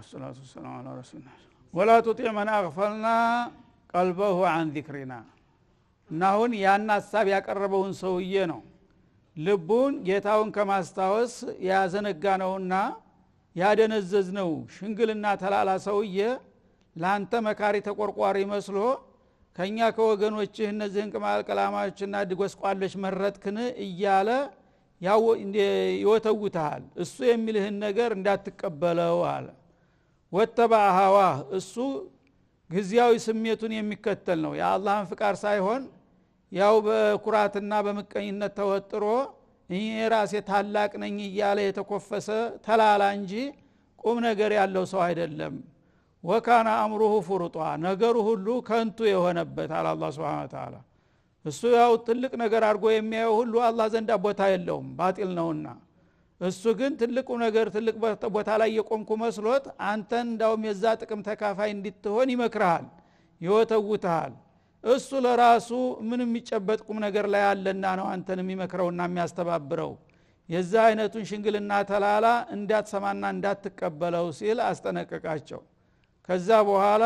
والصلاه والسلام على رسول الله ولا تطيع من اغفلنا قلبه عن ذكرنا ናሁን ያን ሐሳብ ያቀረበውን ሰውዬ ነው ልቡን ጌታውን ከማስታወስ ያዘነጋነውና ያደነዘዝነው ሽንግልና ተላላ ሰውዬ ላንተ መካሪ ተቆርቋሪ መስሎ ከኛ ከወገኖችህ እነዚህን ቅማል ቀላማዎችና ድጎስቋለሽ መረጥክን እያለ ያው ይወተውታል እሱ የሚልህን ነገር እንዳትቀበለው አለ ወተባሃዋ እሱ ግዚያዊ ስሜቱን የሚከተል ነው የአላህን ፍቃድ ሳይሆን ያው በኩራትና በመቀኝነት ተወጥሮ እኔ ራሴ ታላቅ ነኝ እያለ የተኮፈሰ ተላላ እንጂ ቁም ነገር ያለው ሰው አይደለም ወካና አምሩሁ ፍሩጣ ነገሩ ሁሉ ከንቱ የሆነበት አላህ Subhanahu Wa Ta'ala እሱ ያው ትልቅ ነገር አድርጎ የሚያየው ሁሉ አላህ ዘንድ ቦታ የለውም ባጢል ነውና እሱ ግን ትልቁ ነገር ትልቅ ቦታ ላይ የቆምኩ መስሎት አንተን እንዳውም የዛ ጥቅም ተካፋይ እንድትሆን ይመክራል ይወተውታል እሱ ለራሱ ምንም የሚጨበጥ ቁም ነገር ላይ ያለና ነው አንተን የሚመክረውና የሚያስተባብረው የዛ አይነቱን ሽንግልና ተላላ እንዳትሰማና እንዳትቀበለው ሲል አስጠነቀቃቸው ከዛ በኋላ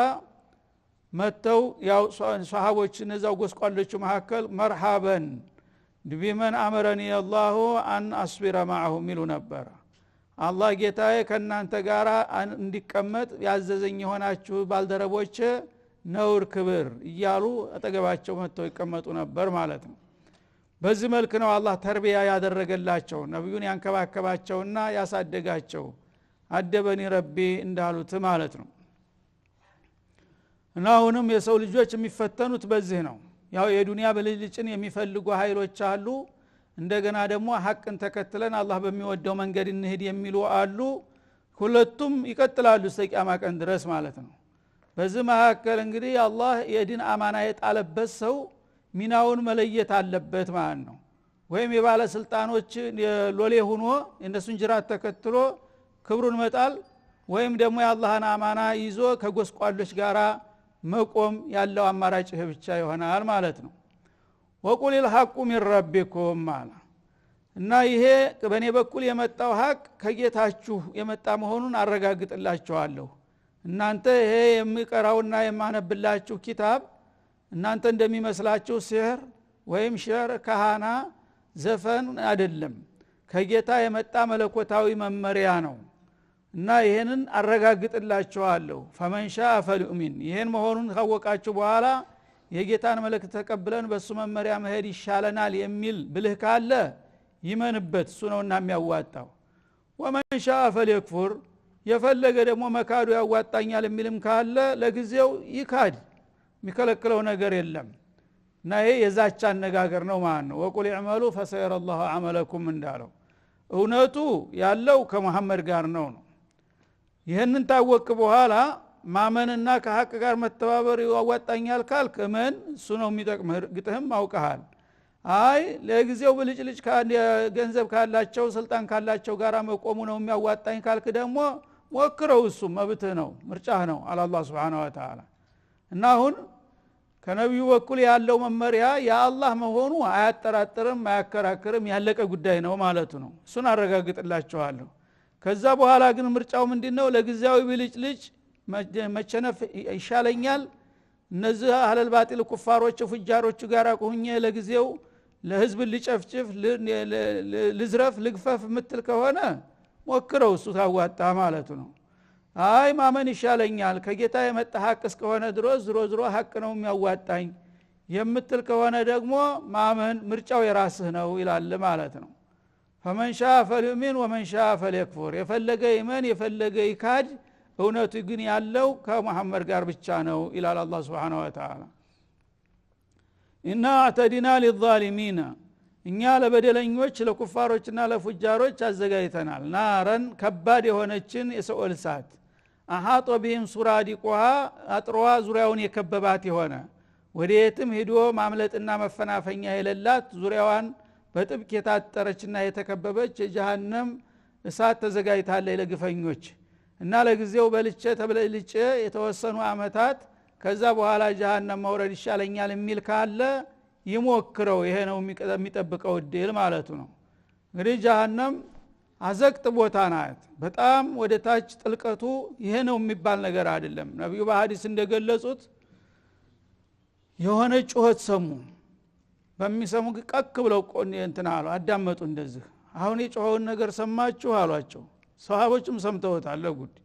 መተው ያው ሷሃቦች እነዛው ጎስቋሎቹ መሐከል መርሐበን ቢመን አመረኒ አላሁ አን አስቢረ ማአሁ ሚሉ ነበር አላህ ጌታዬ ከናንተ ጋራ እንዲቀመጥ ያዘዘኝ ሆናችሁ ባልደረቦች ነውር ክብር እያሉ አጠገባቸው መተው ይቀመጡ ነበር ማለት ነው በዚህ መልኩ ነው አላህ ተርቢያ ያደረገላቸው ነብዩን ያንከባከባቸውና ያሳደጋቸው አደበኒ ረቢ እንዳሉት ማለት ነው እና አሁንም የሰው ልጆች የሚፈተኑት በዚህ ነው ያው የዱንያ በልጭን የሚፈልጉ ኃይሎች አሉ እንደገና ደግሞ ሐቅን ተከትለን አላህ በሚወደው መንገድ እንሄድ የሚሉ አሉ ሁለቱም ይቀጥላሉ እስከ ቂያማ ቀን ድረስ ማለት ነው በዚህ መሐከል እንግዲህ አላህ የዲን አማና የጣለበት ሰው ሚናውን መለየት አለበት ማለት ነው ወይም የባለ ስልጣኖች ሎሌ ሆኖ እነሱን ጅራት ተከትሎ ክብሩን መጣል ወይም ደግሞ የአላህን አማና ይዞ ከጎስቋሎች ጋራ መቆም ያለው አማራጭ ብቻ ይሆናል ማለት ነው ወቁል الحق من ربكم ማለት እና ይሄ በኔ በኩል የመጣው ሐቅ ከጌታችሁ የመጣ መሆኑን አረጋግጥላችኋለሁ እናንተ ይሄ የሚቀራውና የማነብላችሁ ኪታብ እናንተ እንደሚመስላችሁ ሲህር ወይም ሸር ካህና ዘፈን አይደለም ከጌታ የመጣ መለኮታዊ መመሪያ ነው እና ይሄንን አረጋግጥላችኋለሁ ፈመንሻ ፈልኡሚን ይሄን መሆኑን ካወቃችሁ በኋላ የጌታን መልእክት ተቀብለን በሱ መመሪያ መሄድ ይሻለናል የሚል ብልህ ካለ ይመንበት እሱ ነውና የሚያዋጣው ወመንሻ ፈልይክፉር የፈለገ ደግሞ መካዱ ያዋጣኛል የሚልም ካለ ለጊዜው ይካድ የሚከለክለው ነገር የለም እና ይሄ የዛቻ አነጋገር ነው ማለት ነው ወቁል ይዕመሉ ፈሰየረ الله عملكم እንዳለው እውነቱ ያለው ከመሐመድ ጋር ነው ይሄንን ታወቅ በኋላ ማመንና ከሐቅ ጋር መተባበር ያዋጣኛል ካልክ እመን እሱ ነው የሚጠቅምህ ግጥህም አውቀሃል አይ ለጊዜው ብልጭልጭ ገንዘብ ካላቸው ስልጣን ካላቸው ጋራ መቆሙ ነው የሚያዋጣኝ ካልክ ደግሞ ሞክረው እሱ መብትህ ነው ምርጫህ ነው አላህ Subhanahu Wa Ta'ala እና አሁን ከነብዩ በኩል ያለው መመሪያ ያአላህ መሆኑ አያጠራጥርም አያከራክርም ያለቀ ጉዳይ ነው ማለቱ ነው እሱን አረጋግጥላችኋለሁ ከዛ በኋላ ግን ምርጫው ምንድነው ለጊዜያዊ ብልጭልጭ መቸነፍ ይሻለኛል እነዚህ አህለል ባጢል ኩፋሮች ፍጃሮች ጋር ቆሁኜ ለጊዜው ለህዝብ ልጨፍጭፍ ልዝረፍ ልግፈፍ ምትል ከሆነ ሞክረው እሱ ታዋጣ ማለቱ ነው አይ ማመን ይሻለኛል ከጌታ የመጣ ሐቅ እስከሆነ ድረስ ዝሮ ሐቅ ነው የሚያዋጣኝ የምትል ከሆነ ደግሞ ማመን ምርጫው የራስህ ነው ይላል ማለት ነው فمن شاء فليؤمن ومن شاء فليكفر የፈለገ ይመን የፈለገ ይካድ እውነቱ ግን ያለው ከመሐመድ ጋር ብቻ ነው ይላል አላህ Subhanahu Wa Ta'ala إنا اعتدنا للظالمين እኛ ለበደለኞች ለኩፋሮችና ለፉጃሮች አዘጋጅተናል ናረን ከባድ የሆነችን የሰኦል እሳት አሃጦ ቢህም ሱራዲቁሃ አጥሯ ዙሪያውን የከበባት የሆነ ወዴትም ሄዶ ማምለጥና መፈናፈኛ የሌላት ዙሪያዋን በጥብቅ የታጠረችና የተከበበች የጀሃነም እሳት ተዘጋጅታለች ለግፈኞች እና ለጊዜው በልቼ ተብለልጬ የተወሰኑ አመታት ከዛ በኋላ ጀሃነም መውረድ ይሻለኛል የሚል ካለ ይሞክረው ይሄ ነው የሚጠብቀው እድል ማለቱ ነው እንግዲህ ጀሃነም አዘቅት ቦታ ናት በጣም ወደ ታች ጥልቀቱ ይሄ ነው የሚባል ነገር አይደለም ነብዩ በሐዲስ እንደገለጹት የሆነ ጩኸት ሰሙ በሚሰሙ ቀክ ብለው እንትናሉ አዳመጡ እንደዚህ አሁን የጮኸውን ነገር ሰማችሁ አሏቸው ሰሃቦችም ሰምተውታል ለጉድ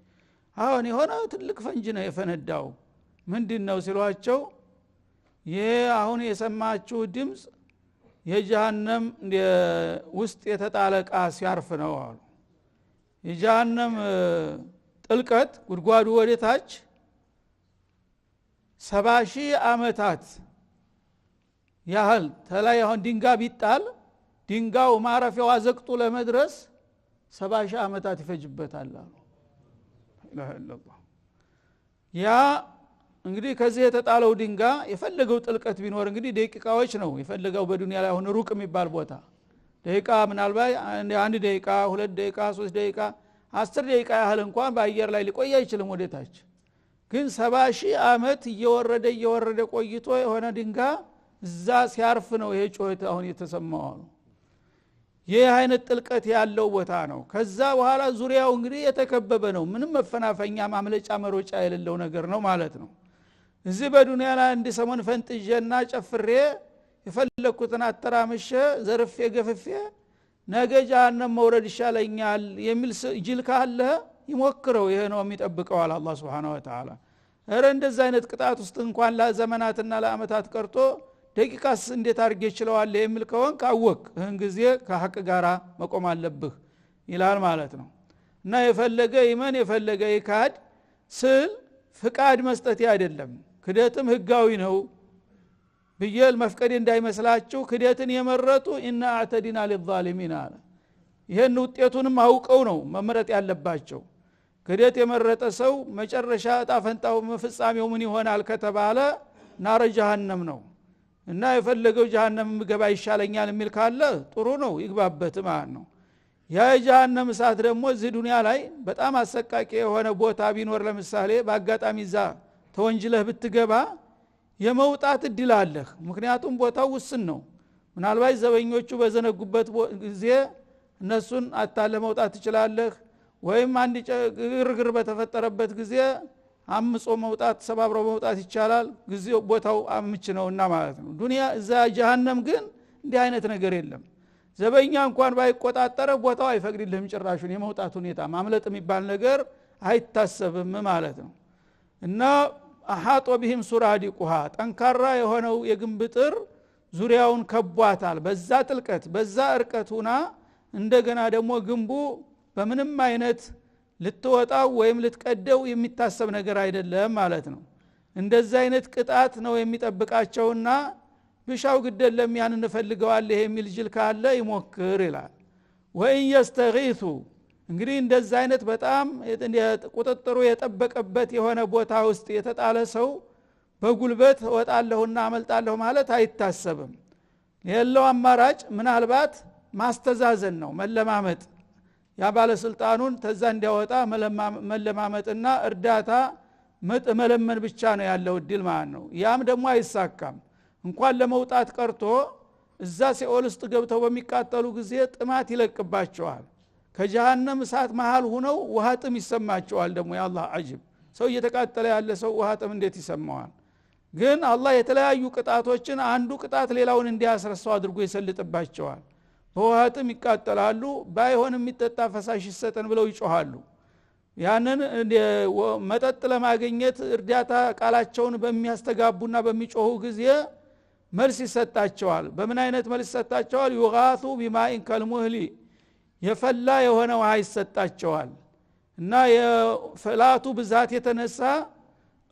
አሁን የሆነ ትልቅ ፈንጅ ነው የፈነዳው ምንድነው ሲሏቸው አሁን የሰማችሁ ድምጽ የጀሃነም ውስጥ የተጣለቃ ሲያርፍ ነው አሉ የጀሃነም ጥልቀት ጉድጓዱ ወደታች 70,000 አመታት ያህል ተላይ አሁን ድንጋይ ቢጣል ድንጋው ማረፊያው አዘቅጡ ለመድረስ 70,000 አመታት ይፈጅበታል አሉ ኢላህ ያ እንግዲህ ከዚህ የተጣለው ድንጋይ የፈለገው ጥልቀት ቢኖር እንግዲህ ደቂቃዎች ነው የፈለገው በዱንያ ላይ አሁን ሩቅ የሚባል ቦታ ደቂቃ ምናልባት 1 ደቂቃ 2 ደቂቃ 3 ደቂቃ 10 ደቂቃ ያህል እንኳን በአየር ላይ ሊቆይ አይችልም ወደታች ግን 70,000 አመት እየወረደ ቆይቶ የሆነ ድንጋይ እዛ ሲያርፍ ነው ይሄ ጮህት አሁን የተሰማው ነው ይሄ አይነት ጥልቀት ያለው ቦታ ነው ከዛ በኋላ ዙሪያው እንግዲህ የተከበበ ነው ምንም መፈናፈኛ ማምለጫ መሮጫ የሌለው ነገር ነው ማለት ነው እዚህ በዱንያ ላይ እንደ ሰሞን ፈንጥጀና ጨፍሬ የፈለኩትን አተራምሼ ዘርፌ ገፍፌ ነገ ጀሃነም መውረድ ይሻለኛል የሚል ጅል ካለ ይሞክረው ይሄ ነው የሚጠብቀው አላህ Subhanahu Wa Ta'ala እረ እንደዛ አይነት ቅጣት ውስጥ እንኳን ለዘመናትና ለአመታት ቀርቶ ደቂቃስ እንዴት አርጌ ይችላል የሚል ከሆነ ካወቅ ይህን ጊዜ ከሐቅ ጋራ መቆም አለብህ ይላል ማለት ነው እና የፈለገ ኢማን የፈለገ ይካድ ስል ፍቃድ መስጠት አይደለም ክደትም ህጋዊ ነው በየል መፍቀድ እንዳይመስላችሁ ክደትን የመረጡ ኢና አተዲና ለዛሊሚን አለ ይሄን ውጤቱንም አውቀው ነው መመረጥ ያለባቸው ክደት የመረጠ ሰው መጨረሻ ጣፈንታው ፍጻሜው ምን ይሆናል ከተባለ ናረ ጀሃነም ነው እና የፈለገው ጀሃነም ምገባ ይሻለኛል የሚል ካለ ጥሩ ነው ይግባበት ማለት ነው ያ ጀሃነም እሳት ደግሞ እዚህ ዱንያ ላይ በጣም አሰቃቂ የሆነ ቦታ ቢኖር ለምሳሌ በአጋጣሚ ዛ ተወንጅለህ ብትገባ የመውጣት እድል አለህ ምክንያቱም ቦታው ውስን ነው ምናልባት ዘበኞቹ በዘነጉበት ጊዜ እነሱን አታለ መውጣት ትችላለህ ወይም አንድ ግርግር በተፈጠረበት ጊዜ አምጾ መውጣት ሰባብሮ መውጣት ይቻላል ጊዜው ቦታው አምች ነውና ማለት ነው ዱንያ እዛ ጀሃነም ግን እንዲህ አይነት ነገር የለም ዘበኛ እንኳን ባይቆጣጠረ ቦታው አይፈቅድልህም ጭራሹን የመውጣት ሁኔታ ማምለጥ የሚባል ነገር አይታሰብም ማለት ነው እና አሐጦ ቢሂም ሱራዲቁሃ ጠንካራ የሆነው የግንብጥር ዙሪያውን ከቧታል በዛ ጥልቀት በዛ እርቀቱና እንደገና ደግሞ ግንቡ በምንም አይነት ልትወጣው ወይም ልትቀደው የሚታሰብ ነገር አይደለም ማለት ነው እንደዛ አይነት ቅጣት ነው የሚጠብቃቸውና ብሻው ግደለም ያን እንፈልገዋል የሚል ጅል ካለ ይሞክር ይላል ወይ يستغيث እንግዲህ እንደዛ አይነት በጣም ቁጥጥሩ የጠበቀበት የሆነ ቦታ ውስጥ የተጣለ ሰው በጉልበት ወጣለሁና አመልጣለሁ ማለት አይታሰብም የለው አማራጭ ምናልባት ማስተዛዘን ነው መለማመጥ ያ ባለስልጣኑን ተዛ እንዲያወጣ መለማመጥና እርዳታ መለመን ብቻ ነው ያለው እድል ማለት ነው ያም ደግሞ አይሳካም እንኳን ለመውጣት ቀርቶ እዛ ሲኦል ውስጥ ገብተው በሚቃጠሉ ጊዜ ጥማት ይለቅባቸዋል ከጀሃነም እሳት መሃል ሆነው ውሃጥም ይሰማቸዋል ደግሞ ያላህ አጅብ ሰው እየተቃጠለ ያለ ሰው ውሃጥም እንዴት ይሰማዋል ግን አላህ የተለያዩ ቅጣቶችን አንዱ ቅጣት ሌላውን እንዲያስረሳው አድርጎ ይሰልጥባቸዋል በውሃጥም ይቃጠላሉ ባይሆን የሚጠጣ ፈሳሽ ይሰጠን ብለው ይጮሃሉ ያንን መጠጥ ለማግኘት እርዳታ ቃላቸውን በሚያስተጋቡና በሚጮሁ ጊዜ መልስ ይሰጣቸዋል በምን አይነት መልስ ይሰጣቸዋል ይغاث بماء كالمهل የፈላ የሆነ ውሃ ይሰጣቸዋል እና የፈላቱ ብዛት የተነሳ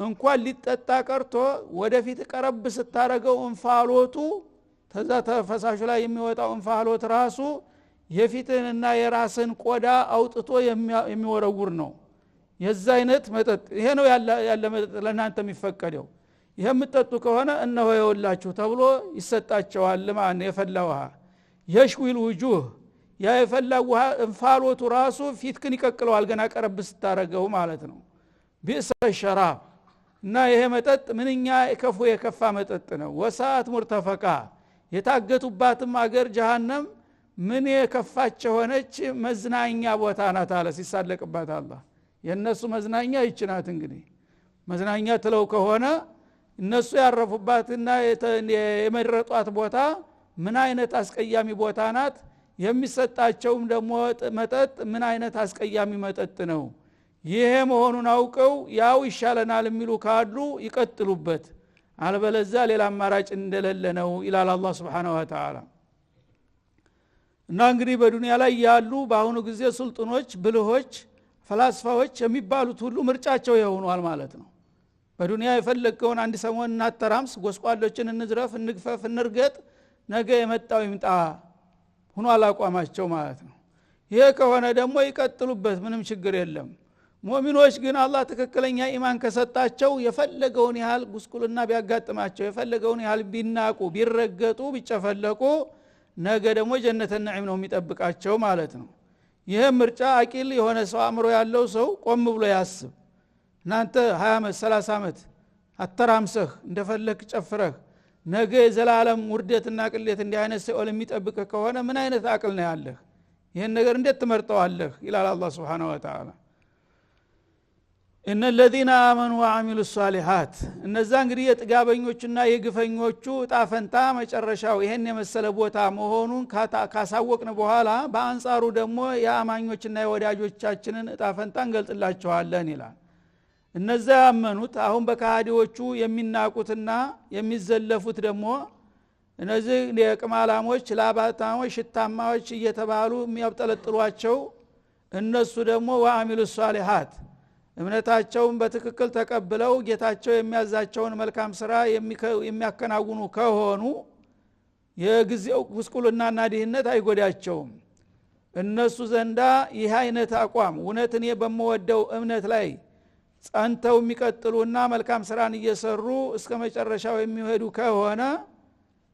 እንኳን ሊጠጣ ቀርቶ ወደፊት ቀረብ ስታረገው እንፋሎቱ ተዛ ተፈሳሹ ላይ የሚወጣው እንፋሎት ራሱ የፊትንና የራስን ቆዳ አውጥቶ የሚወረውር ነው የዛ አይነት መጠጥ ይሄ ነው ያለ መጠጥ ለናንተ የሚፈቀደው ይሄ የምትጠጡ ከሆነ እነሆ ይወላችሁ ተብሎ ይሰጣቸዋል ማለት ነው የፈላ ውሃ የሽዊል وجوه ያ የፈላ ውሃ እንፋሎቱ ራሱ ፊትክን ይቀቅለዋል ገና ቀረብ ስታረገው ማለት ነው ቢእሰ ሸራብ እና ይሄ መጠጥ ምንኛ የከፉ የከፋ መጠጥ ነው ወሳት ሙርተፈቃ የታገቱባትም አገር ጀሃነም ምን የከፋች ሆነች መዝናኛ ቦታ ናት አለ ሲሳለቅባት አላህ የነሱ መዝናኛ ይችናት እንግዲህ መዝናኛ ትለው ከሆነ እነሱ ያረፉባትና የመረጧት ቦታ ምን አይነት አስቀያሚ ቦታ ናት የሚሰጣቸውም ደግሞ መጠጥ ምን አይነት አስቀያሚ መጠጥ ነው ይሄ መሆኑን አውቀው ያው ይሻለናል የሚሉ ካሉ ይቀጥሉበት አልበለዛ ሌላ አማራጭ እንደሌለ ነው ይላል አላህ Subhanahu Wa Ta'ala እና እንግዲህ በዱንያ ላይ ያሉ በአሁኑ ጊዜ ሱልጣኖች ብልሆች ፈላስፋዎች የሚባሉት ሁሉ ምርጫቸው ይሆናል ማለት ነው በዱንያ የፈለገውን አንድ ሰሞን እናተራምስ ጎስቋሎችን እንዝረፍ እንግፈፍ እንርገጥ ነገ የመጣው ይምጣ ሆኖ አላቋማቸው ማለት ነው ይሄ ከሆነ ደግሞ ይቀጥሉበት ምንም ችግር የለም ሙእሚኖች ግን አላህ ትክክለኛ ኢማን ከሰጣቸው የፈለገውን ያህል ጉስቁልና ቢያጋጥማቸው የፈለገውን ያህል ቢናቁ ቢረገጡ ቢጨፈለቁ ነገ ደግሞ ጀነተ ነዒም ነው የሚጠብቃቸው ማለት ነው ይሄ ምርጫ አቂል የሆነ ሰው አምሮ ያለው ሰው ቆም ብሎ ያስብ እናንተ 20 ዓመት 30 ዓመት አተራምሰህ እንደፈለክ ጨፍረህ ነገ የዘላለም ውርደትና ቅሌት እንዲህ አይነት ሰው የሚጠብቅ ከሆነ ምን አይነት አቅል ነው ያለህ ይሄን ነገር እንዴት ትመርጠዋለህ ይላል አላህ Subhanahu Wa Ta'ala እነ الذين آمنوا وعملوا الصالحات እነዛ እንግዲህ የጥጋበኞችና የግፈኞቹ ጣፈንታ መጨረሻው ይሄን የመሰለ ቦታ መሆኑን ካሳወቅን በኋላ በአንጻሩ ደግሞ የአማኞችና የወዳጆቻችንን ጣፈንታ እንገልጽላቸዋለን ይላል እነዛ ያመኑት አሁን በካሃዲዎቹ የሚናቁትና የሚዘለፉት ደግሞ እነዚህ የቅማላሞች ላባታሞች ሽታማዎች እየተባሉ የሚያብጠለጥሏቸው እነሱ ደግሞ ወአሚሉ ሷሊሃት እምነታቸውን በትክክል ተቀብለው ጌታቸው የሚያዛቸውን መልካም ስራ የሚያከናውኑ ከሆኑ የጊዜው ጉስቁልናና ድህነት አይጎዳቸውም እነሱ ዘንዳ ይህ አይነት አቋም እውነት እኔ በመወደው እምነት ላይ ጸንተው የሚቀጥሉና መልካም ስራን እየሰሩ እስከ መጨረሻው የሚሄዱ ከሆነ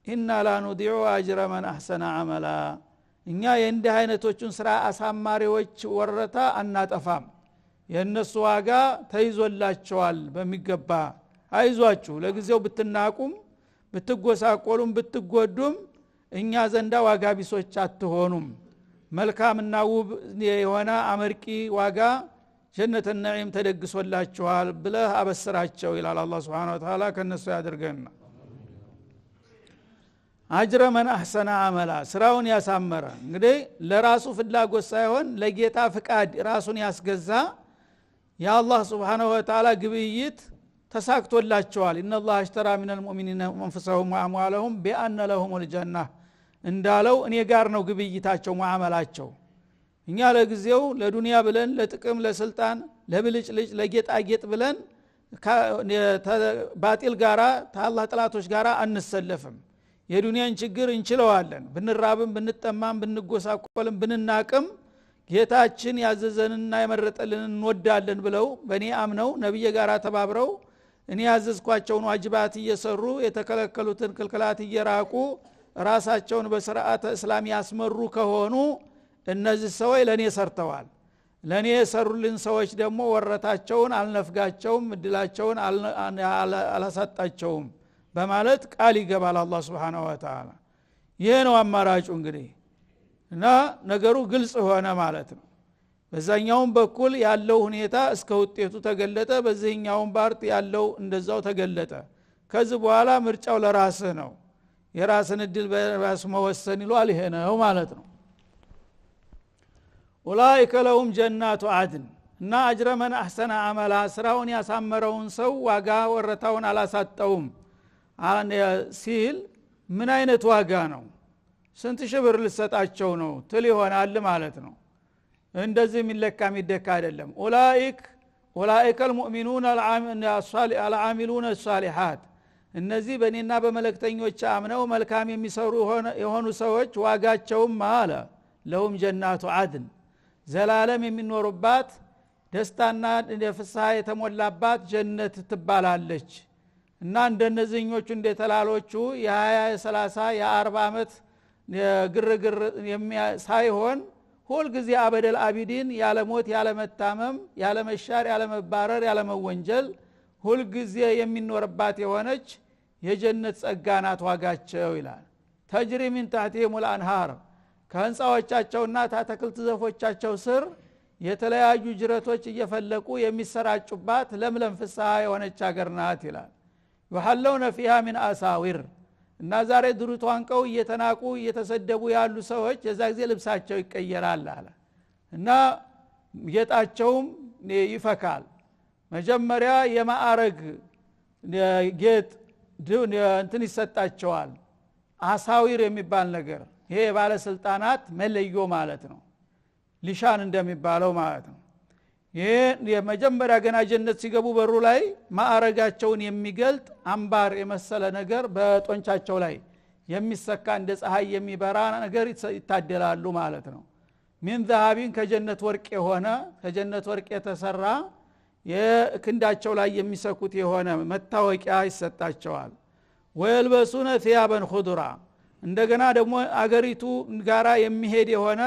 ኢና ላ ኑዲዑ አጅረ መን አህሰነ አመላ እኛ የእንዲህ አይነቶቹን ስራ አሳማሪዎች ወረታ አናጠፋም የነሱ ዋጋ ተይዞላቸዋል በሚገባ አይዟችሁ ለጊዜው ብትናቁም ብትጎሳቆሉም ብትጎዱም እኛ ዘንዳ ዋጋ ቢሶች አትሆኑም መልካምና ውብ የሆነ አመርቂ ዋጋ ጀነተ ነዒም ተደግሶላችኋል ብለህ አበስራቸው ይላል አላህ Subhanahu Wa Ta'ala ከነሱ ያድርገና አጅረ መን አህሰነ አመላ ስራውን ያሳመረ እንግዲህ ለራሱ ፍላጎት ሳይሆን ለጌታ ፍቃድ ራሱን ያስገዛ ያአላህ Subhanahu Wa Ta'ala ግብይት ተሳክቶላቸዋል ኢነላህ አሽተራ ሚነል ሙእሚኒና አንፉሰሁም ወአምዋለሁም ቢአነ ለሁሙል ጀነህ እንዳለው እኔ ጋር ነው ግብይታቸው ሙአመላቸው እኛ ለጊዜው ለዱንያ ብለን ለጥቅም ለስልጣን ለብልጭልጭ ለጌጣጌጥ ብለን ባጢል ጋራ ታላህ ጥላቶች ጋራ አንሰለፍም የዱንያን ችግር እንችለዋለን ብንራብም ብንጠማም ብንጎሳቆልም ብንናቅም ጌታችን ያዘዘንና የመረጠልን እንወዳለን ብለው በእኔ አምነው ነብይ ጋራ ተባብረው እኔ ያዘዝኳቸውን ዋጅባት እየሰሩ የተከለከሉትን ክልክላት እየራቁ ራሳቸውን በሥርዓተ እስላም ያስመሩ ከሆኑ እነዚህ ሰዎች ለኔ ሰርተዋል ለኔ የሰሩልን ሰዎች ደግሞ ወረታቸውን አልነፍጋቸውም እድላቸውን አላሳጣቸውም በማለት ቃል ይገባል አላህ Subhanahu Wa Ta'ala ይሄ ነው አማራጩ እንግዲህ እና ነገሩ ግልጽ ሆነ ማለት ነው በዛኛውም በኩል ያለው ሁኔታ እስከ ውጤቱ ተገለጠ በዚህኛውም ባርት ያለው እንደዛው ተገለጠ ከዚህ በኋላ ምርጫው ለራስህ ነው የራስን እድል በራስ መወሰን ይሏል ይሄ ነው ማለት ነው ኡላኢከ ለሁም ጀናቱ አድን እና አጅረ መን አህሰነ አመላ ስራውን ያሳመረውን ሰው ዋጋ ወረታውን አላሳጣውም ሲል ምን አይነት ዋጋ ነው ስንት ሺህ ብር ልሰጣቸው ነው ትል ይሆናል ማለት ነው እንደዚህ የሚለካ የሚደካ አይደለም ኡላኢከ المؤمنون العاملون الصالحات እነዚህ በእኔና በመለክተኞች አምነው መልካም የሚሰሩ የሆኑ ሰዎች ዋጋቸውም አለ ለሁም ጀናቱ አድን ዘላለም የሚኖሩባት ደስታና ፍስሐ የተሞላባት ጀነት ትባላለች እና እንደነዚህኞቹ እንደተላሎቹ የ20 የ30 የ40 አመት ግርግር ሳይሆን ሁሉ ጊዜ አበደል አቢዲን ያለ ሞት ያለ መታመም ያለ መሻር ያለ መባረር ያለ መወንጀል ሁሉ ጊዜ የሚኖርባት የሆነች የጀነት ጸጋናት ዋጋቸው ይላል ተጅሪ ሚን ተህቲሂሙል አንሃር ከህንጻዎቻቸውና ታተክልት ዘፎቻቸው ስር የተለያዩ ጅረቶች እየፈለቁ የሚሰራጩባት ለምለም ፍስሐ የሆነች ሀገር ናት ይላል። يحلون فيها من أساور እና ዛሬ ድሩቷን ቀው እየተናቁ እየተሰደቡ ያሉ ሰዎች የዛ ጊዜ ልብሳቸው ይቀየራል አለ እና ጌጣቸውም ይፈካል። መጀመሪያ የማዕረግ ጌጥ እንትን ይሰጣቸዋል አሳዊር የሚባል ነገር ይሄ ባለስልጣናት መለዮ ማለት ነው ሊሻን እንደሚባለው ማለት ነው። ይሄ የመጀመሪያ ገና ጀነት ሲገቡ በሩ ላይ ማዕረጋቸውን የሚገልጥ አምባር የመሰለ ነገር በጦንቻቸው ላይ የሚሰካ እንደ ፀሐይ የሚበራ ነገር ይታደላሉ ማለት ነው። ሚን ذهبን ከጀነት ወርቅ የሆነ ከጀነት ወርቅ የተሰራ የክንዳቸው ላይ የሚሰኩት የሆነ መታወቂያ ይሰጣቸዋል። ወይልበሱነ ثيابا خضرا እንደገና ደግሞ አገሪቱ ጋራ የሚሄድ የሆነ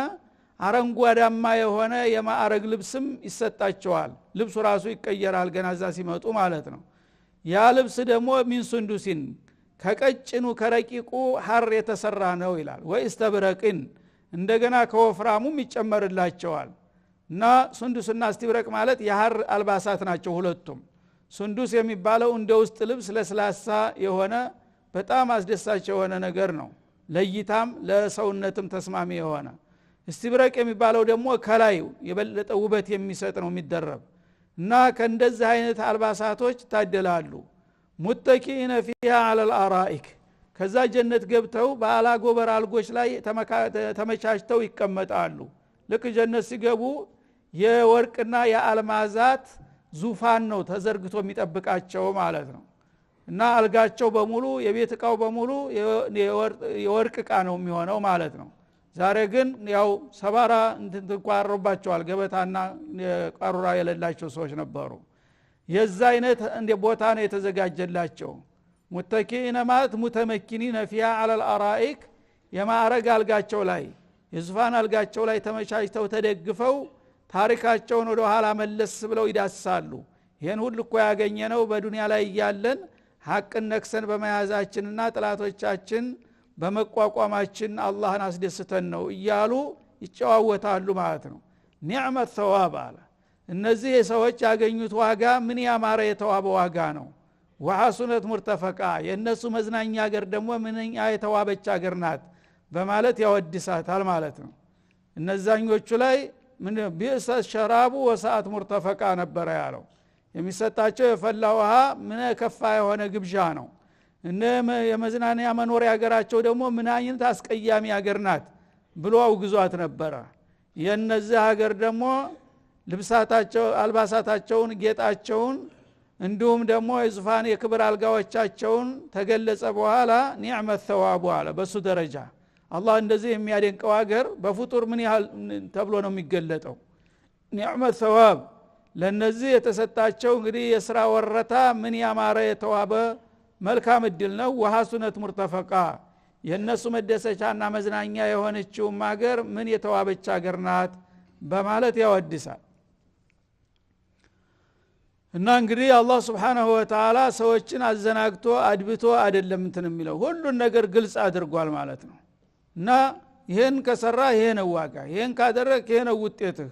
አረንጓዳማ የሆነ የማዕረግ ልብስም ይሰጣቸዋል። ልብሱ ራሱ ይቀየራል ገናዛ ሲመጡ ማለት ነው። ያ ልብስ ደግሞ ሚን ሱንዱሲን ከቀጭኑ ከረቂቁ ሐር የተሰራ ነው ይላል። ወይስተብረቅን እንደገና ከወፍራሙም ይጨመርላቸዋል። እና ሱንዱስና እስትብረቅ ማለት የሐር አልባሳት ናቸው ሁለቱም። ሱንዱስ የሚባለው እንደ ውስጥ ልብስ ለስላሳ የሆነ በጣም አስደሳች የሆነ ነገር ነው ለይታም ለሰውነትም ተስማሚ የሆነ። እስትብረቅ የሚባለው ደግሞ ከላይ የበለጠ ውበት የሚሰጥ ነው የሚደረብ እና ከእንደዚህ አይነት አልባሳቶች ታደላሉ። ሙተኪኢነ ፊሃ ዐለል አራኢክ ከዛ ጀነት ገብተው በአላ ጎበር አልጎች ላይ ተመቻችተው ይቀመጣሉ። ልክ ጀነት ሲገቡ የወርቅና የአልማዛት ዙፋን ነው ተዘርግቶ የሚጠብቃቸው ማለት ነው። እና አልጋቸው በሙሉ የቤት ዕቃው በሙሉ የወርቅ ዕቃ ነው የሚሆነው ማለት ነው። ዛሬ ግን ያው ሰባራ እንትንቋሮባቸዋል ገበታና ቃሩራ የሌላቸው ሰዎች ነበሩ። የዛ አይነት እንደ ቦታ ነው የተዘጋጀላቸው። ሙተኪኢነ ማለት ሙተመኪኒነ ፊሃ ዐለል አራኢክ የማዕረግ አልጋቸው ላይ የዙፋን አልጋቸው ላይ ተመቻችተው ተደግፈው ታሪካቸውን ወደ ኋላ መለስ ብለው ይዳስሳሉ። ይሄን ሁሉ እኮ ያገኘነው በዱንያ ላይ ያለን ሐቅን ነክሰን በመያዛችንና ጥላቶቻችን በመቋቋማችን አላህን አስደስተን ነው እያሉ ይጨዋወታሉ ማለት ነው። ኒዕመት ሰዋብ አለ። እነዚህ ሰዎች ያገኙት ዋጋ ምን ያማረ የተዋበ ዋጋ ነው። ወሐሱነት ሙርተፈቃ የነሱ መዝናኛ ሀገር ደግሞ ምንኛ የተዋበች ሀገር ናት በማለት ያወድሳታል ማለት ነው። እነዛኞቹ ላይ ምን ቢእሰ ሸራቡ ወሰዓት ሙርተፈቃ ነበር ያለው። የሚሰጣቸው የፈላ ውሃ ምን ከፋ የሆነ ግብዣ ነው። እነ የመዝናኛ መኖሪያ ሀገራቸው ደግሞ ምን አይነት አስቀያሚ ሀገር ናት ብሎ አውግዟት ነበረ። የነዚህ ሀገር ደግሞ ልብሳታቸው አልባሳታቸውን ጌጣቸውን እንዲሁም ደግሞ የዙፋን የክብር አልጋዎቻቸውን ተገለጸ በኋላ ኒዕመት ሰዋቡ አለ። በሱ ደረጃ አላህ እንደዚህ የሚያደንቀው ሀገር በፍጡር ምን ያህል ተብሎ ነው የሚገለጠው። ኒዕመት ሰዋብ ለነዚህ የተሰጣቸው እንግዲህ የሥራ ወረታ ምን ያማረ የተዋበ መልካም እድል ነው። ወሐሱነት ሙርተፈቃ የነሱ መደሰቻና መዝናኛ የሆነችው ሀገር ምን የተዋበች ሀገር ናት በማለት ያወድሳል። እና እንግዲህ አላህ Subhanahu Wa Ta'ala ሰዎችን አዘናግቶ አድብቶ አይደለም እንትን የሚለው ሁሉን ነገር ግልጽ አድርጓል ማለት ነው። እና ይሄን ከሰራ ይሄ ነው ዋጋ፣ ይሄን ካደረክ ይሄ ነው ውጤትህ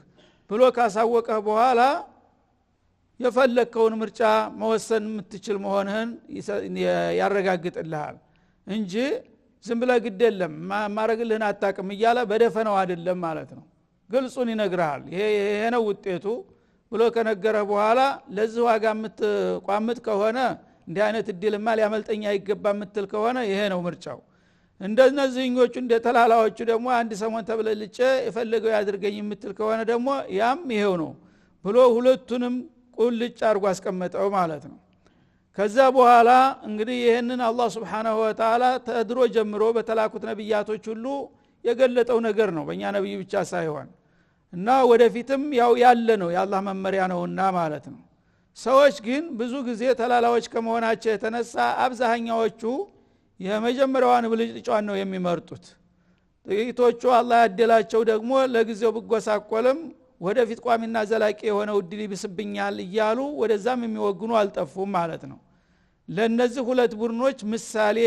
ብሎ ካሳወቀህ በኋላ የፈለከውን ምርጫ መወሰን የምትችል መሆንህን ያረጋግጥልሃል እንጂ ዝም ብለህ ግድ የለም ማረግልህን አጣቅም እያለ በደፈነው አይደለም ማለት ነው። ግልጹን ይነግራል። ይሄ ነው ውጤቱ ብሎ ከነገረህ በኋላ ለዚህ ዋጋ የምትቋምጥ ከሆነ እንዲህ አይነት እድልማ ሊያመልጠኛ አይገባ የምትል ከሆነ ይሄ ነው ምርጫው። እንደነዚህኞቹ እንደተላላዎቹ ደግሞ አንድ ሰሞን ተብለልጬ የፈለገው ያድርገኝ የምትል ከሆነ ደግሞ ያም ይሄው ነው ብሎ ሁለቱንም ቁልጭ አድርጎ አስቀመጠው ማለት ነው። ከዛ በኋላ እንግዲህ ይሄንን አላህ Subhanahu Wa Ta'ala ተድሮ ጀምሮ በተላኩት ነብያቶች ሁሉ የገለጠው ነገር ነው በእኛ ነብይ ብቻ ሳይሆን እና ወደፊትም ያው ያለ ነው የአላህ መመሪያ ነውና ማለት ነው። ሰዎች ግን ብዙ ጊዜ ተላላዎች ከመሆናቸው የተነሳ አብዛኛዎቹ የመጀመሪያዋን ብልጭልጫን ነው የሚመርጡት። ጥቂቶቹ አላህ ያደላቸው ደግሞ ለጊዜው ብጎሳቆልም ወደፊት ቋሚና ዘላቂ የሆነ እድል ይብስብኛል እያሉ ወደዛም የሚወግኑ አልጠፉም ማለት ነው። ለነዚህ ሁለት ቡድኖች ምሳሌ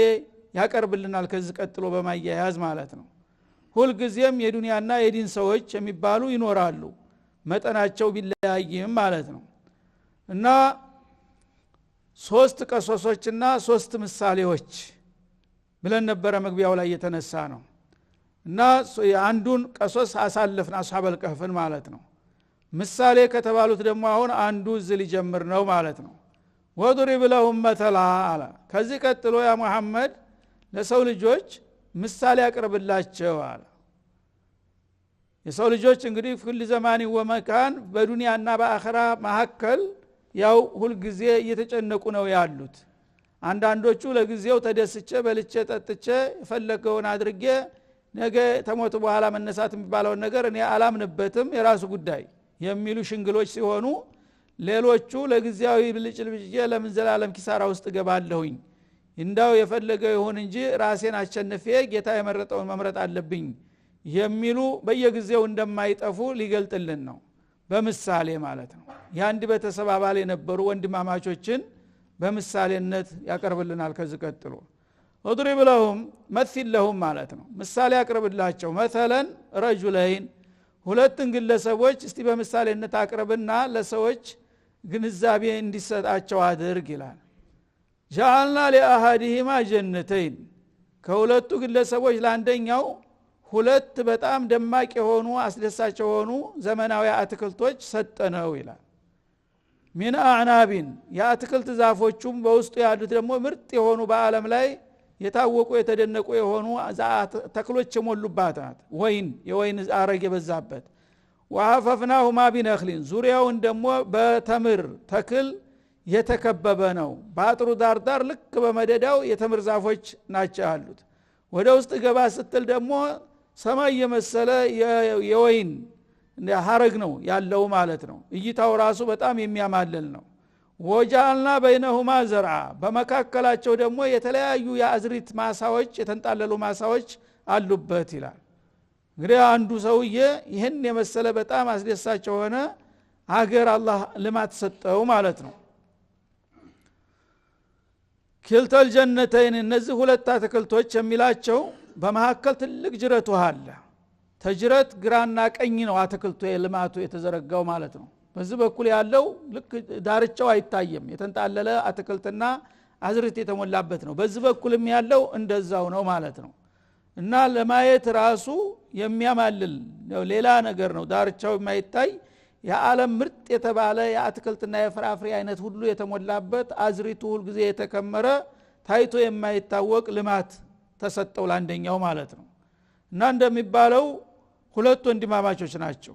ያቀርብልናል ከዚህ ቀጥሎ በማያያዝ ማለት ነው። ሁል ጊዜም የዱንያና የዲን ሰዎች የሚባሉ ይኖራሉ መጠናቸው ቢለያይም ማለት ነው እና ሶስት ቀሶሶችና ሶስት ምሳሌዎች ብለን ነበር መግቢያው ላይ የተነሳ ነው እና አንዱን ቀሶስ አሳልፈን አስሐበል ከህፍን ማለት ነው ምሳሌ ከተባሉት ደግሞ አሁን አንዱ ዝል ሊጀምር ነው ማለት ነው ወድሪብ ለሁም መተላ አለ ከዚህ ቀጥሎ ያ መሐመድ ለሰው ልጆች ምሳሌ ያቀርብላቸው አለ የሰው ልጆች እንግዲህ ሁሉ ዘማን ወመካን በዱንያና በአኺራ መሐከል ያው ሁሉ ጊዜ እየተጨነቁ ነው ያሉት አንዳንዶቹ ለጊዜው ተደስቼ በልቼ ጠጥቼ ፈለገውን አድርጌ ነገ ተሞት በኋላ መነሳት የሚባለው ነገር እኔ አላምንበትም የራሱ ጉዳይ የሚሉ ሽንግሎች ሲሆኑ ሌሎቹ ለጊዜያዊ ብልጭልጭ ለምን ዘላለም ኪሳራ ውስጥ ገባለሁኝ እንዳው የፈለገው ይሁን እንጂ ራሴን አሸንፌ ጌታ የመረጠውን መምረጥ አለብኝ የሚሉ በየጊዜው እንደማይጠፉ ሊገልጥልን ነው በምሳሌ ማለት ነው ያንድ ቤተሰብ አባል የነበሩ ወንድማማቾችን በምሳሌነት ያቀርብልናል ከዚህ ቀጥሎ ወድሪብ ለሁም መሲል ለሁም ማለት ነው ምሳሌ ያቀርብላቸው መተለን ረጁለይን ሁለትን ግለሰቦች እስቲ በምሳሌነት አቅርብና ለሰዎች ግንዛቤ እንዲሰጣቸው አድርግ ይላል ጃአልና ለአሃዲሂማ ጀነተይን ከሁለቱ ግለሰቦች ለአንደኛው ሁለት በጣም ደማቅ የሆኑ አስደሳች የሆኑ ዘመናዊ አትክልቶች ሰጠነው ይላል ሚን አዕናቢን የአትክልት ዛፎቹም በውስጡ ያሉት ደግሞ ምርጥ የሆኑ በአለም ላይ የታወቁ የተደነቁ የሆኑ ተክሎች የሞሉባት ናት ወይን የወይን አረግ የበዛበት ወሐፈፍናሁማ ቢነኽሊን ዙሪያውን ደግሞ በተምር ተክል የተከበበ ነው በአጥሩ ዳርዳር ልክ በመደዳው የተምር ዛፎች ናቸው ያሉት ወደ ውስጥ ገባ ስትል ደግሞ ሰማይ የመሰለ የወይን ሐረግ ነው ያለው ማለት ነው እይታው ራሱ በጣም የሚያማልል ነው ወጃልና በይነሁማ ዘርዓ በመካከላቸው ደግሞ የተለያዩ የአዝሪት ማሳዎች የተንጣለሉ ማሳዎች አሉበት ይላል እንግዲህ አንዱ ሰውዬ ይህን የመሰለ በጣም አስደሳች ሆነ አገር አላህ ልማት ሰጠው ማለት ነው ኪልተል ጀነተይን እነዚህ ሁለት አትክልቶች የሚላቸው በመሐከል ትልቅ ጅረት ውሃ አለ ተጅረት ግራና ቀኝ ነው አትክልቱ የልማቱ የተዘረጋው ማለት ነው በዚህ በኩል ያለው ልክ ዳርቻው አይታየም የተንጣለለ አትክልትና አዝርት የተሞላበት ነው በዚህ በኩልም ያለው እንደዛው ነው ማለት ነው እና ለማየት ራሱ የሚያማልል ሌላ ነገር ነው ዳርቻው የማይታይ የዓለም ምርጥ የተባለ የአትክልትና የፍራፍሬ አይነት ሁሉ የተሞላበት አዝሪቱ ሁሉ ጊዜ የተከመረ ታይቶ የማይታወቅ ልማት ተሰጠው ለአንደኛው ማለት ነው እና እንደሚባለው ሁለት ወንድማማቾች ናቸው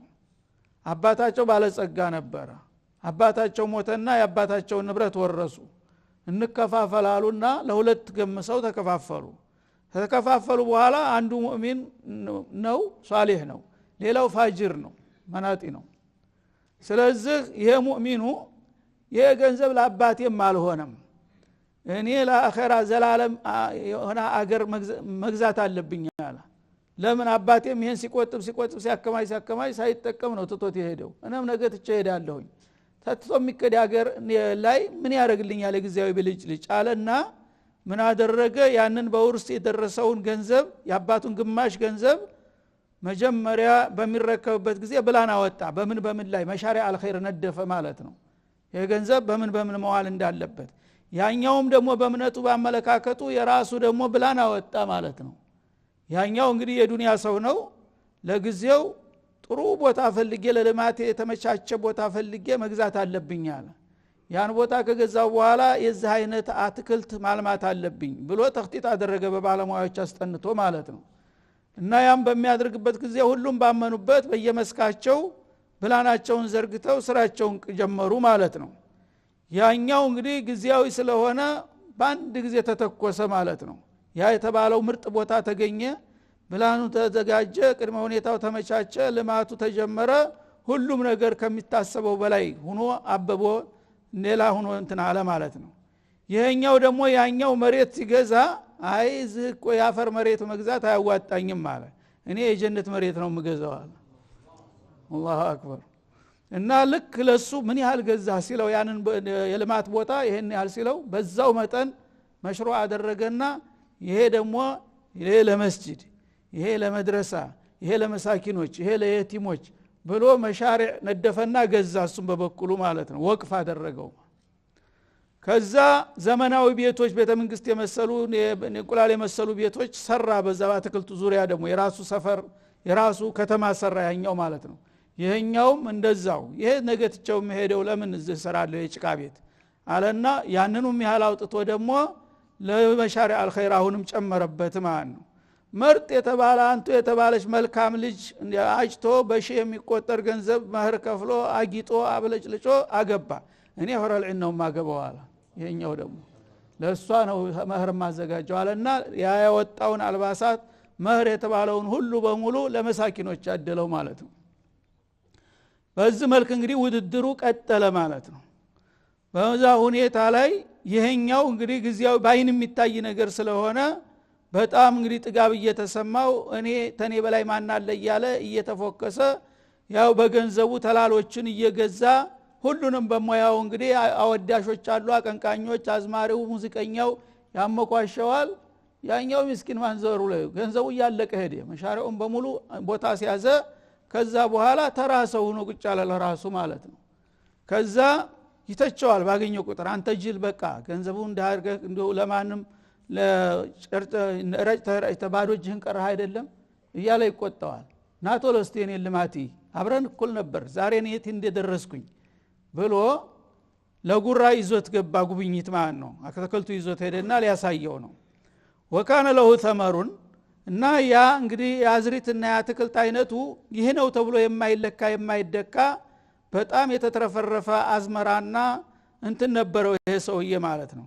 አባታቸው ባለጸጋ ነበር አባታቸው ሞተና የአባታቸው ንብረት ወረሱ እንከፋፈላሉና ለሁለት ገምሰው ተከፋፈሉ በኋላ አንዱ ሙእሚን ነው ሷሊህ ነው ሌላው ፋጅር ነው መናጢ ነው ስለዚህ ይሄ ሙእሚኑ ይሄ ገንዘብ ለአባቴም አልሆነም እኔ ለአኺራ ዘላለም የሆነ አገር መግዛት አለብኝ አለ ለምን አባቴም ይሄን ሲቆጥብ ሲያከማይ ሳይጠቀም ነው ትቶት የሄደው እኔም ነገ ትቼ ሄዳለሁኝ ተትቶ የሚከድ አገር ላይ ምን ያደርግልኛል የጊዜያዊ ብልጭልጭ አለና ምን አደረገ ያንን በውርስ የደረሰውን ገንዘብ የአባቱን ግማሽ ገንዘብ መጀመሪያ በሚረከብበት ጊዜ ብላን አወጣ በምን ላይ መሻሪያ አልኸይር ነደፈ ማለት ነው ይሄ ገንዘብ በምን መዋል እንዳለበት ያኛውም ደግሞ በእምነቱ ባመለካከቱ የራሱ ደግሞ ብላን አወጣ ማለት ነው ያኛው እንግዲህ የዱንያ ሰው ነው ለጊዜው ጥሩ ቦታ ፈልጌ ለልማት የተመቻቸ ቦታ ፈልጌ መግዛት አለብኝ አለ ያን ቦታ ከገዛው በኋላ የዚህ አይነት አትክልት ማልማት አለብኝ ብሎ ተኽጢጥ አደረገ በባለሙያዎች አስጠንቶ ማለት ነው እና ያም በሚያደርግበት ጊዜ ሁሉም ባመኑበት በየመስካቸው ብላናቸውን ዘርግተው ስራቸውን ጀመሩ ማለት ነው ያኛው እንግዲህ ጊዜያዊ ስለሆነ በአንድ ጊዜ ተተኮሰ ማለት ነው ያ የተባለው ምርጥ ቦታ ተገኘ ብላኑ ተዘጋጀ ቅድመ ሁኔታው ተመቻቸ ልማቱ ተጀመረ ሁሉም ነገር ከሚታሰበው በላይ ሆኖ አበቦ ሌላ ሆኖ እንትን አለ ማለት ነው ይሄኛው ደግሞ ያኛው መሬት ሲገዛ አይ ዝቆ ያፈር መሬት መግዛት አያዋጣኝም ማለት እኔ የጀነት መሬት ነው የምገዛው አለ አላሁ አክበር እና ልክ ለሱ ምን ያህል ገዛ ሲለው ያንን የልማት ቦታ ይሄን ያህል ሲለው በዛው መጠን መሽሩዕ አደረገና ይሄ ደግሞ ለመስጂድ ይሄ ለመድረሳ ይሄ ለመሳኪኖች ይሄ ለየቲሞች ብሎ መሻሪዕ ነደፈና ገዛ እሱም በበኩሉ ማለት ነው ወቅፍ አደረገው ከዛ ዘመናዊ ቤቶች ቤተመንግስት የመሰሉ እንቁላል የመሰሉ ቤቶች ሰራ በዛ አትክልቱ ዙሪያ ደግሞ የራሱ ሰፈር የራሱ ከተማ ሰራ ያኛው ማለት ነው ይሄኛውም እንደዛው ይሄ ነገትቸው መሄደው ለምን እዚህ ሰራለው የጭቃ ቤት አለና ያንኑም ያህል አውጥቶ ደግሞ ለመሻሪዕ አልኸይር አሁንም ጨመረበት ማለት ነው መርጥ የተባለ አንቱ የተባለች መልካም ልጅ አጭቶ በሺ የሚቆጠር ገንዘብ ማህር ከፍሎ አጊጦ አብለጭልጮ አገባ እኔ ሆራል ነው ማገባው አለ ይሄኛው ደግሞ ለሷ ነው ማህር ማዘጋጀው አለና ያ ያወጣውን አልባሳት ማህር የተባለውን ሁሉ በሙሉ ለመሳኪኖች አደለው ማለት ነው በዚህ መልኩ እንግዲህ ውድድሩ ቀጠለ ማለት ነው በዛ ሁኔታ ላይ ይሄኛው እንግዲህ ግዚያው ባይን የሚታይ ነገር ስለሆነ በጣም እንግዲህ ጥጋብ እየተሰማው እኔ ተኔ በላይ ማን አለ ይያለ እየተፎከሰ ያው በገንዘቡ ተላሎችን እየገዛ ሁሉንም በመያው እንግዲህ አወዳሾች አሉ አቀንቃኞች አዝማሪው ሙዚቀኛው ያመቋሸዋል ያኛው ምስኪን ማንዘሩ ላይ ገንዘቡ ያለቀ ሄደ መሻሪውን በሙሉ ቦታ ሲያዘ ከዛ በኋላ ተራሰው ነው ቁጭ ያለ ለራሱ ማለት ነው ከዛ ይተቸዋል ባገኘው ቁጥር አንተ ጅል በቃ ገንዘቡ እንዳርገ እንደው ለማንም ለጨርጨ ረጭ ተባዶጅህን ቀረህ አይደለም እያለ ይቆጣዋል ናቶ ለስቴን ልማቲ አብረን እኩል ነበር ዛሬ ነው የት እንደደረስኩኝ ብሎ ለጉራ ይዞት ገባ ጉብኝት ማለት ነው አከተከልቱ ይዞት ሄደና ሊያሳየው ነው ወካነ ለሁ ተመሩን እና ያ እንግዲህ ያዝሪትና ያትክልት አይነቱ ይሄ ነው ተብሎ የማይለካ የማይደካ በጣም የተተረፈረፈ አዝመራና እንትን ነበረው ይሄ ሰውዬ ማለት ነው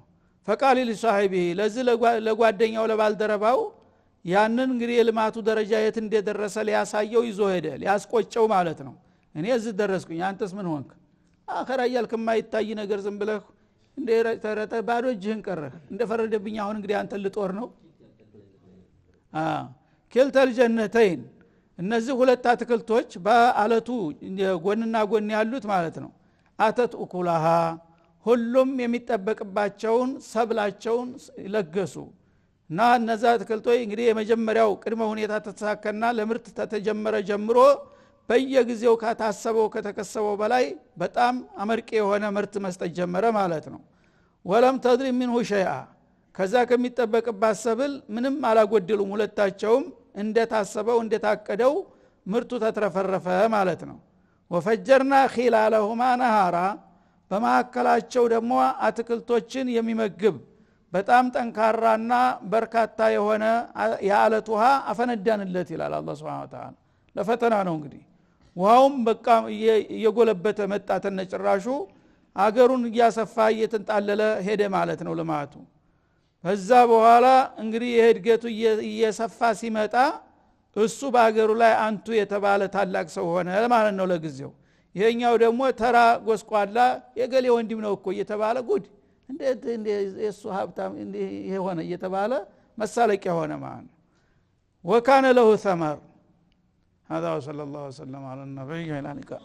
ፈቃሊ ለሳሂቢ ለዚህ ለጓደኛው ለባልደረባው ያንን እንግዲህ የልማቱ ደረጃ የት እንደደረሰ ሊያሳየው ይዞ ሄደ ሊያስቆጨው ማለት ነው እኔ እዚህ ደረስኩኝ አንተስ ምን ሆንክ አኸራ ያልክ ማይታይ ነገር ዝም ብለህ እንደ ተረተ ባዶ እጅህን ቀረህ እንደፈረደብኝ አሁን እንግዲህ አንተ ልጦር ነው ኪልተል ጀነተይን እነዚህ ሁለት አትክልቶች በአለቱ ጎንና ጎን ያሉት ማለት ነው አተት ኡኩላሃ ሁሉም የሚጠበቅባቸውን ሰብላቸውን ለገሱ እና እነዛ አትክልቶች እንግዲህ የመጀመሪያው ቅድመ ሁኔታ ተተሳከና ለምርት ተተጀመረ ጀምሮ በየጊዜው ከታሰበው ከተከሰበው በላይ በጣም አመርቂ የሆነ ምርት መስጠት ጀመረ ማለት ነው ወለም ተድሪ منه شيئا ከዛ ከሚጠበቅባት ሰብል ምንም አላጎደሉም ሁለታቸውም እንደታሰበው እንደታቀደው ምርቱ ተትረፈረፈ ማለት ነው ወፈጀርና ኺላለሁማ ነሃራ በማከላቸው ደግሞ አትክልቶችን የሚመግብ በጣም ጠንካራና በርካታ የሆነ የአለት ውሃ አፈነዳንለት ይላል አላህ Subhanahu Wa Ta'ala ለፈተና ነው እንግዲህ ውሃውም በቃ እየጎለበተ መጣ ተነጭራሹ አገሩን እያሰፋ እየተንጣለለ ሄደ ማለት ነው ለማቱ በዛ በኋላ እንግዲህ የእድገቱ እየሰፋ ሲመጣ እሱ በአገሩ ላይ አንቱ የተባለ ታላቅ ሰው ሆነ ማለት ነው ለጊዜው ይሄኛው ደግሞ ተራ ጎስቋላ የገሌ ወንድም ነው እኮ እየተባለ ጉድ እንዴት እሱ ሀብታም ይሄ ሆነ እየተባለ መሳለቂያ ሆነ ማለት ነው وكان له ثمر هذا وصلى الله وسلم على النبي وعلى اله